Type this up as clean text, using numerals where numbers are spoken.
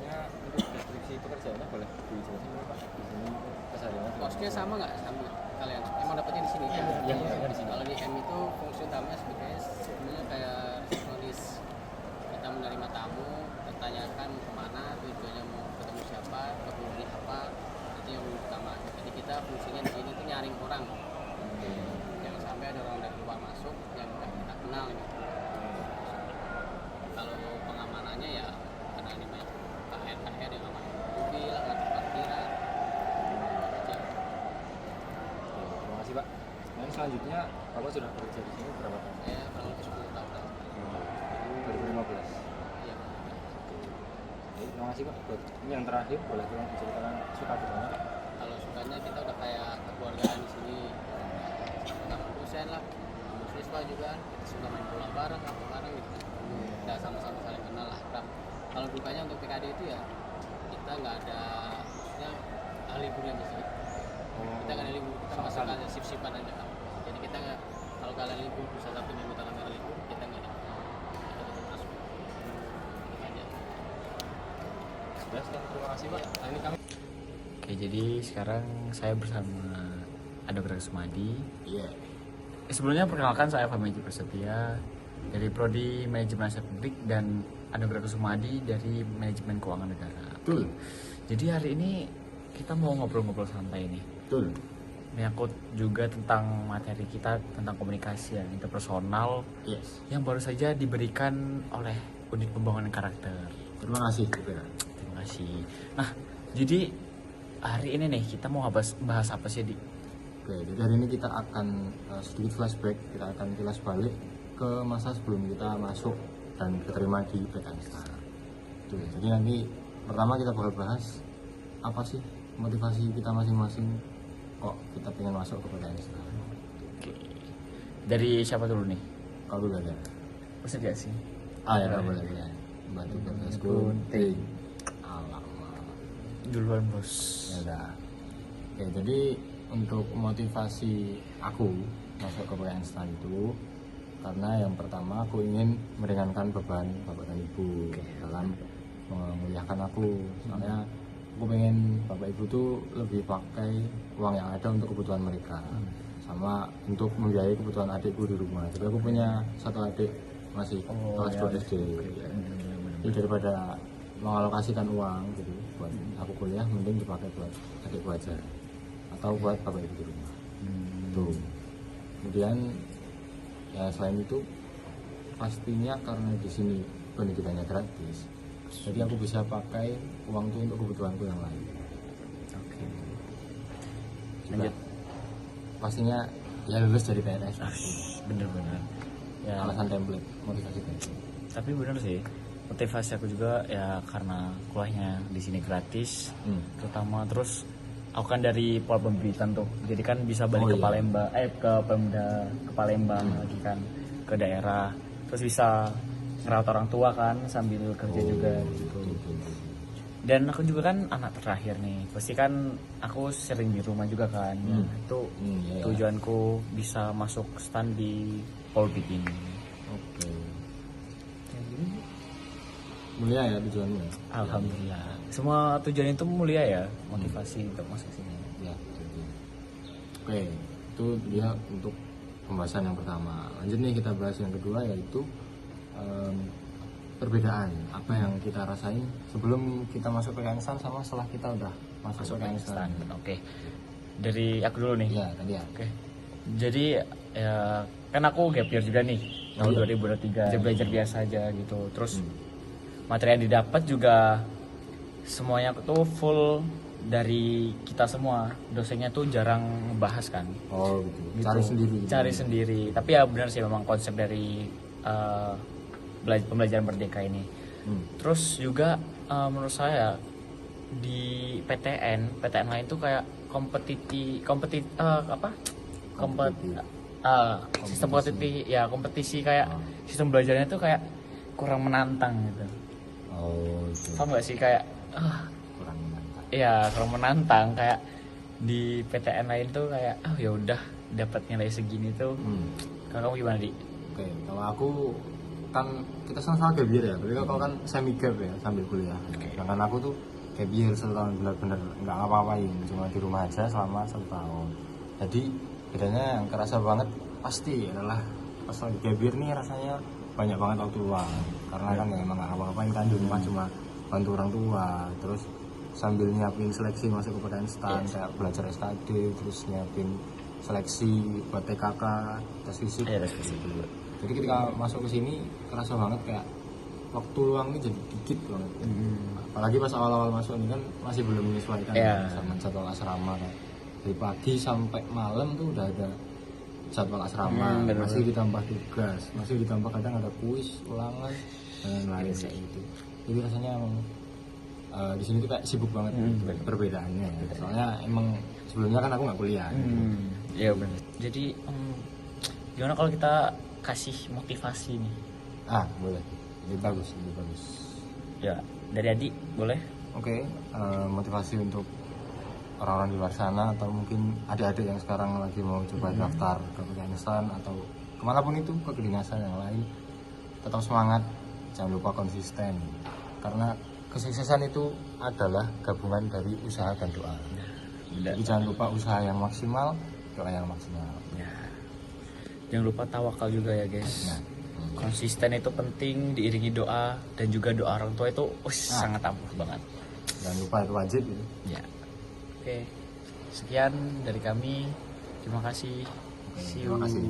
selanjutnya untuk deskripsi pekerjaannya boleh dijelasin nggak Pak? Di sini kesehariannya Posnya sama nggak sama kalian? Emang dapetnya di sini? yang di sini. Kalau di M itu fungsi utamanya sebenarnya kayak resepsionis. Kita menerima tamu, bertanyakan kemana, tujuannya mau ketemu siapa, kebutuhannya apa, itu yang utama. Jadi kita fungsinya di sini tuh nyaring orang. Jangan sampai ada orang dari luar masuk yang nggak kita kenal gitu. Kalau pengamanannya ya karena ini banyak KR yang aman mobil, ngatur parkiran. Terima kasih Pak. Dan selanjutnya Bapak sudah bekerja di sini berapa tahun? Saya kurang lebih 10 tahun. 2015. Iya. Oke, terima kasih Pak. Buat ini yang terakhir boleh tolong diceritakan suka dukanya. Kalau sukanya kita udah kayak kekeluargaan di sini. Sama dosen lah, sama siswa juga kan. Kita suka main bola bareng, apa bareng gitu. Udah sama-sama saling kenal lah. Kalau dukanya untuk PKD itu ya kita nggak ada, maksudnya liburnya di sini. Kita nggak ada libur, kita masuk aja sip-sipan aja kan. Jadi kita nggak, kalau kalian libur bisa Sabtu Minggu tanggal libur, kita nggak libur. Kita tetap masuk. Gitu aja. Sudah, terima kasih Pak. Nah, ini kami. Oke, jadi sekarang saya bersama Anugrah Sumadi. Iya. Sebelumnya perkenalkan, saya Fahmi Prasetya dari Prodi Manajemen Aset Publik dan Anugrah Sumadi dari Manajemen Keuangan Negara. Betul. Jadi hari ini kita mau ngobrol-ngobrol santai nih. Betul. Menyangkut juga tentang materi kita tentang komunikasi yang interpersonal Yes. yang baru saja diberikan oleh Unit Pembangunan Karakter. Terima kasih juga. Terima kasih. Nah, jadi hari ini nih kita mau bahas apa sih, Di? Oke, jadi hari ini kita akan sedikit flashback, kita akan kilas balik ke masa sebelum kita masuk dan diterima di PTN sekarang. Tuh, jadi nanti pertama kita bakal bahas apa sih motivasi kita masing-masing kok kita pengen masuk ke PTN sekarang. Oke. Dari siapa dulu nih? Kalau dulu ada. Bisa gak sih? Ya boleh ya. Bantu kertas gunting. Alamak. Duluan, Bos. Ya udah. Oke, jadi untuk motivasi aku masuk ke PTN sekarang itu karena yang pertama aku ingin meringankan beban bapak dan ibu dalam menguliahkan aku. Soalnya aku pengen bapak ibu tuh lebih pakai uang yang ada untuk kebutuhan mereka sama untuk membiayai kebutuhan adikku di rumah. Jadi aku punya satu adik masih kelas 2 SD. Jadi daripada mengalokasikan uang gitu buat aku kuliah, mending dipakai buat adikku aja atau buat bapak ibu di rumah. Tuh. Kemudian ya selain itu pastinya karena di sini pendidikannya gratis, jadi aku bisa pakai uang itu untuk kebutuhanku yang lain. Oke. Juga Lanjut. pastinya ya lulus dari PNS. Bener-bener. Ya, Alasan template motivasi template. tapi bener sih. Motivasi aku juga ya karena kuliahnya di sini gratis, terutama terus aku kan dari Pol Pemberitaan tuh, jadi kan bisa balik ke Palembang, ke Pemda, ke Palembang lagi kan, ke daerah, terus bisa ngerawat orang tua kan sambil kerja juga gitu. Dan aku juga kan anak terakhir nih, pasti kan aku sering di rumah juga kan, itu tujuanku bisa masuk stand di Polbik ini. Oke. Mulia ya tujuannya. Alhamdulillah, semua tujuan itu mulia ya, motivasi untuk masuk sini. Ya. Oke, itu dia untuk pembahasan yang pertama. Lanjut nih kita bahas yang kedua, yaitu perbedaan apa yang kita rasain sebelum kita masuk PKN STAN sama setelah kita udah masuk PKN STAN. Oke. Dari aku dulu nih. Ya, tadi ya. Oke. Jadi ya kan aku gap year juga nih tahun 2023. Jadi belajar biasa aja gitu. Terus materi yang didapat juga semuanya tuh full dari kita semua. Dosennya tuh jarang ngebahas kan. Oh gitu. Gitu. Cari sendiri. Cari sendiri. Tapi ya benar sih memang konsep dari pembelajaran merdeka ini. Terus juga menurut saya di PTN lain tuh kayak sistem kompetisi kayak sistem belajarnya tuh kayak kurang menantang gitu. Oh, gitu. Paham gak sih kayak Kurang menantang. iya kurang menantang, kayak di PTN lain tuh kayak ya udah dapat nilai segini tuh. Kalau kamu gimana, Di? Oke, kalau aku kan kita sama-sama gap year ya, tapi kalau kan semi gap ya sambil kuliah. Sedangkan aku tuh gap year 1 tahun benar-benar nggak ngapa-ngapain, cuma di rumah aja selama 1 tahun. Jadi bedanya yang kerasa banget pasti adalah pas lagi gap year nih rasanya banyak banget waktu luang, karena kan ya emang nggak ngapa-ngapain kan di rumah, cuma bantu orang tua, terus sambil nyiapin seleksi masuk ke PTN kayak belajar SKD, terus nyiapin seleksi buat TKK, tes fisik. Iya, Jadi ketika masuk ke sini kerasa banget kayak waktu luang ini jadi dikit banget. Apalagi pas awal-awal masuk ini kan masih belum menyesuaikan sama jadwal asrama kan. Dari pagi sampai malam tuh udah ada jadwal asrama, masih ditambah tugas, masih ditambah kadang ada kuis, ulangan dan lain kayak gitu. Jadi rasanya emang di sini tuh kayak sibuk banget perbedaannya ya. Soalnya emang sebelumnya kan aku nggak kuliah. Iya benar. Jadi gimana kalau kita kasih motivasi nih? Boleh. Lebih bagus. Ya, dari Adi boleh? Oke, motivasi untuk orang-orang di luar sana atau mungkin adik-adik yang sekarang lagi mau coba daftar ke PTN atau kemanapun itu, ke kedinasan yang lain, tetap semangat, jangan lupa konsisten, karena kesuksesan itu adalah gabungan dari usaha dan doa. Jadi jangan lupa usaha yang maksimal, doa yang maksimal. Jangan lupa tawakal juga ya guys. Konsisten itu penting, diiringi doa, dan juga doa orang tua itu sangat ampuh banget. Jangan lupa itu wajib gitu. Ya. Oke. Sekian dari kami. Terima kasih. See you. Terima kasih.